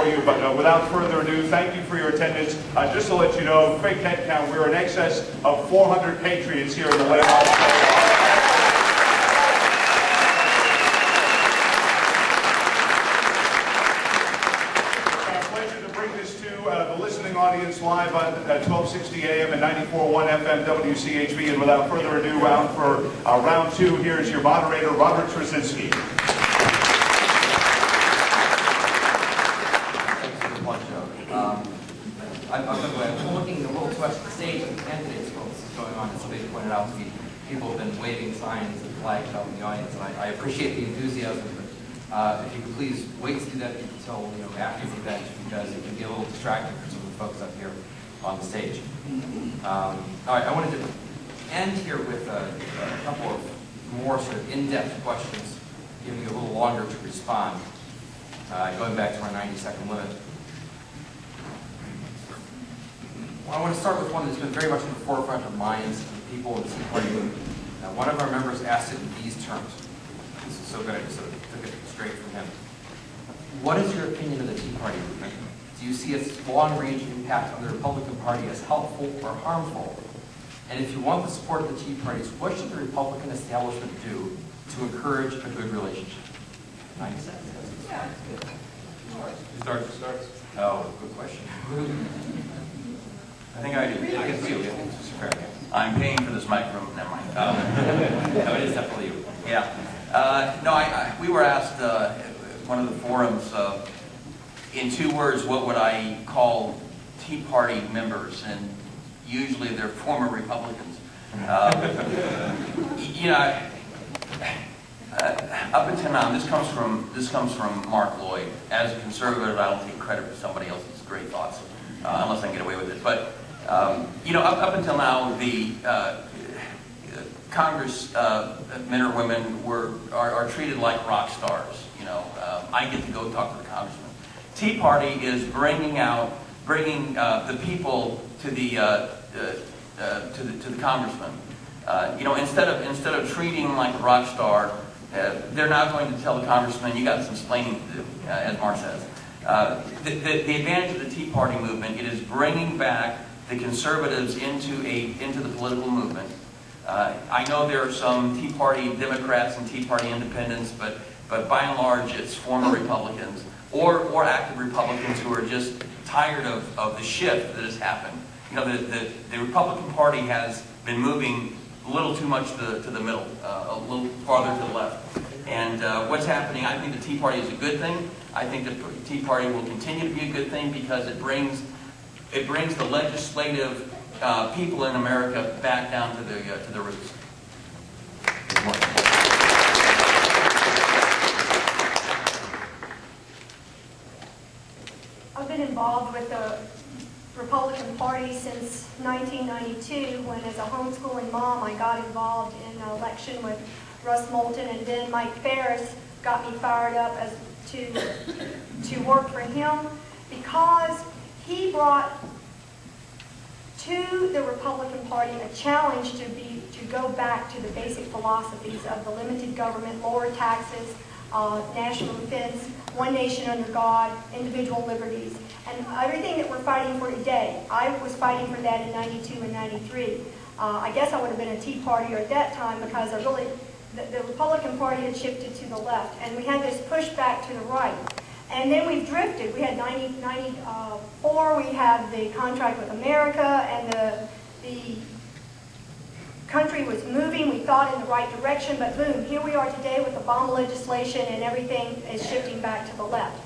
But without further ado, thank you for your attendance. Just to let you know, quick head count, we're in excess of 400 patriots here in the Lane Auditorium. The listening audience live on 1260 AM and 94.1 FM WCHB. And without further ado, for round two, here is your moderator, Robert Tracinski. Thanks for the lunch, Joe. I'm looking a little too much at the stage of the candidates while this is going on. As somebody pointed out to me, people have been waving signs and flags out in the audience, and I appreciate the enthusiasm. If you could please wait to do that until after the event, because it can be a little distracting for some of the folks up here on the stage. All right, I wanted to end here with a couple of more sort of in-depth questions, giving you a little longer to respond, going back to our 90-second limit. Well, I want to start with one that's been very much in the forefront of minds of the people in the Tea Party movement. One of our members asked it in these terms. This is so good, I just sort of took it straight from him. What is your opinion of the Tea Party movement? Do you see its long-range impact on the Republican Party as helpful or harmful? And if you want the support of the Tea Parties, what should the Republican establishment do to encourage a good relationship? 90 seconds. Yeah, that's good. Who starts? Oh, good question. I think I do. I can see you. Mr. Ferrin. I'm paying for this microphone. Never mind. No, it is definitely you. Yeah. We were asked one of the forums in 2 words, what would I call Tea Party members? And usually they're former Republicans. Up until now, this comes from Mark Lloyd. As a conservative, I don't take credit for somebody else's great thoughts, unless I can get away with it. But up until now, the Congress men or women are treated like rock stars. I get to go talk to the congressman. Tea Party is bringing the people to the congressman. Instead of treating them like a rock star, they're now going to tell the congressman, "You got some explaining to do," as Mark says. The advantage of the Tea Party movement, it is bringing back the conservatives into the political movement. I know there are some Tea Party Democrats and Tea Party independents, but by and large, it's former Republicans or active Republicans who are just tired of the shift that has happened. The Republican Party has been moving a little too much to the middle, a little farther to the left. And what's happening, I think the Tea Party is a good thing. I think the Tea Party will continue to be a good thing because it brings the legislative people in America back down to the roots. I've been involved with the Republican Party since 1992, when as a homeschooling mom I got involved in an election with Russ Moulton, and then Mike Ferris got me fired up to work for him, because he brought to the Republican Party a challenge to go back to the basic philosophies of the limited government, lower taxes, national defense, one nation under God, individual liberties, and everything that we're fighting for today. I was fighting for that in 92 and 93. I guess I would have been a Tea Partier at that time, because the Republican Party had shifted to the left, and we had this pushback to the right. And then we've drifted. We had 94, we had the contract with America, and the country was moving, we thought, in the right direction, but boom, here we are today with Obama legislation, and everything is shifting back to the left.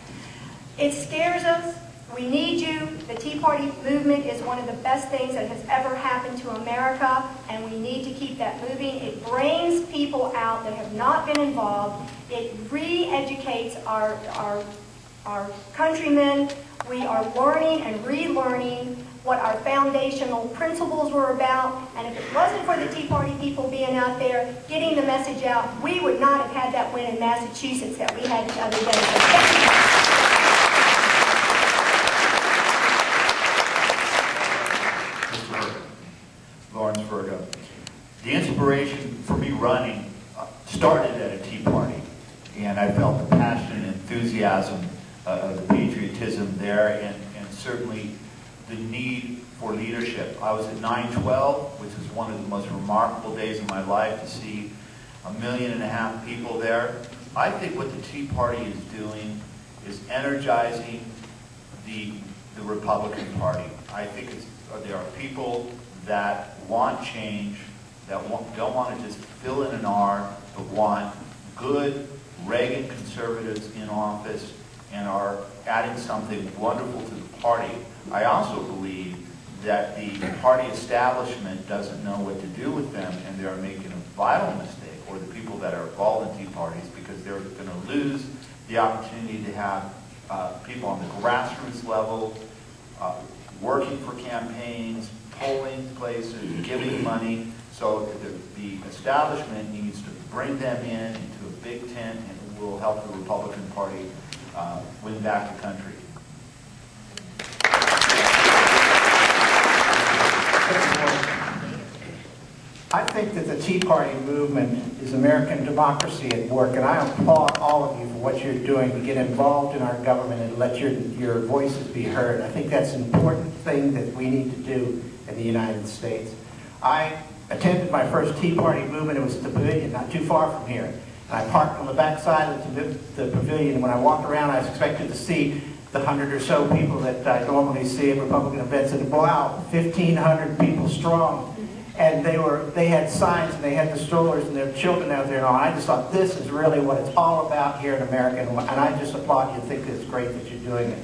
It scares us. We need you. The Tea Party movement is one of the best things that has ever happened to America, and we need to keep that moving. It brings people out that have not been involved. It re-educates our countrymen. We are learning and relearning what our foundational principles were about, and if it wasn't for the Tea Party people being out there getting the message out, we would not have had that win in Massachusetts that we had the other day. Laurence Verga. The inspiration for me running started at a Tea Party, and I felt the passion and enthusiasm the patriotism there, and certainly the need for leadership. I was at 9/12, which is one of the most remarkable days of my life, to see 1.5 million people there. I think what the Tea Party is doing is energizing the Republican Party. I think there are people that want change, that don't want to just fill in an R, but want good Reagan conservatives in office and are adding something wonderful to the party. I also believe that the party establishment doesn't know what to do with them, and they're making a vital mistake, or the people that are involved in Tea Parties, because they're going to lose the opportunity to have people on the grassroots level working for campaigns, polling places, giving money. So the establishment needs to bring them into a big tent, and it will help the Republican Party win back the country. I think that the Tea Party movement is American democracy at work, and I applaud all of you for what you're doing to get involved in our government and let your voices be heard. I think that's an important thing that we need to do in the United States. I attended my first Tea Party movement. It was at the Pavilion, not too far from here. I parked on the back side of the Pavilion, and when I walked around, I was expected to see the 100 or so people that I normally see at Republican events, and wow, 1,500 people strong. And they had signs, and they had the strollers and their children out there and all. I just thought, this is really what it's all about here in America, and I just applaud you and think it's great that you're doing it.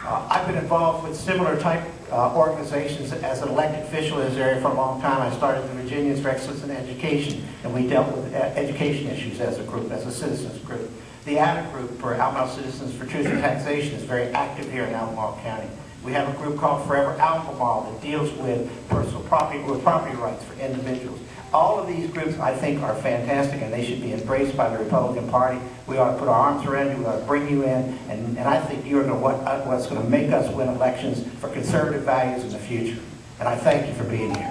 I've been involved with similar type organizations as an elected official in this area for a long time. I started the Virginians for Excellence in Education, and we dealt with education issues as a group, as a citizens group. The ADA group for Albemarle Citizens for Truth and Taxation is very active here in Albemarle County. We have a group called Forever Albemarle that deals with personal property, with property rights for individuals. All of these groups, I think, are fantastic, and they should be embraced by the Republican Party. We ought to put our arms around you, we ought to bring you in, and I think you're what's going to make us win elections for conservative values in the future. And I thank you for being here.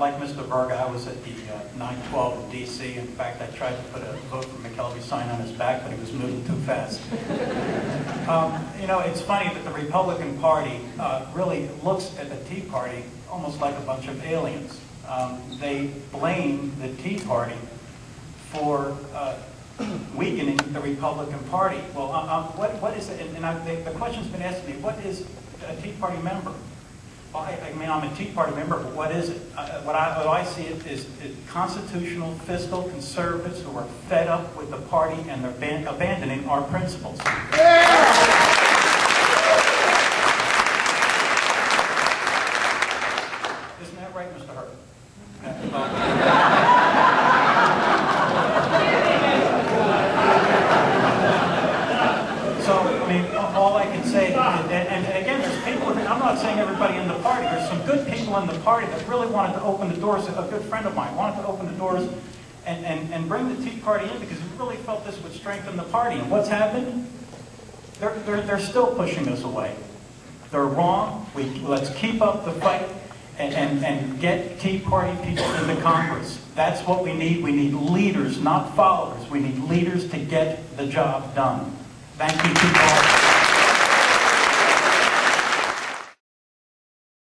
Like Mr. Verga, I was at the 9/12 in D.C. In fact, I tried to put a vote for McKelvey sign on his back, but he was moving too fast. You know, it's funny that the Republican Party really looks at the Tea Party almost like a bunch of aliens. They blame the Tea Party for weakening the Republican Party. Well, what is it? And the question's been asked to me, what is a Tea Party member? Well, I mean, I'm a Tea Party member, but what is it? What I see it is constitutional, fiscal conservatives who are fed up with the party and they're abandoning our principles. Yeah! Isn't that right, Mr. Hurt? So, I mean, all I can say, and again, there's people, I'm not saying everybody in the party, there's some good people in the party that really wanted to open the doors. A good friend of mine wanted to open the doors and bring the Tea Party in because he really felt this would strengthen the party. And what's happened? They're still pushing us away. They're wrong. Let's keep up the fight and get Tea Party people into Congress. That's what we need. We need leaders, not followers. We need leaders to get the job done. Thank you, Tea Party.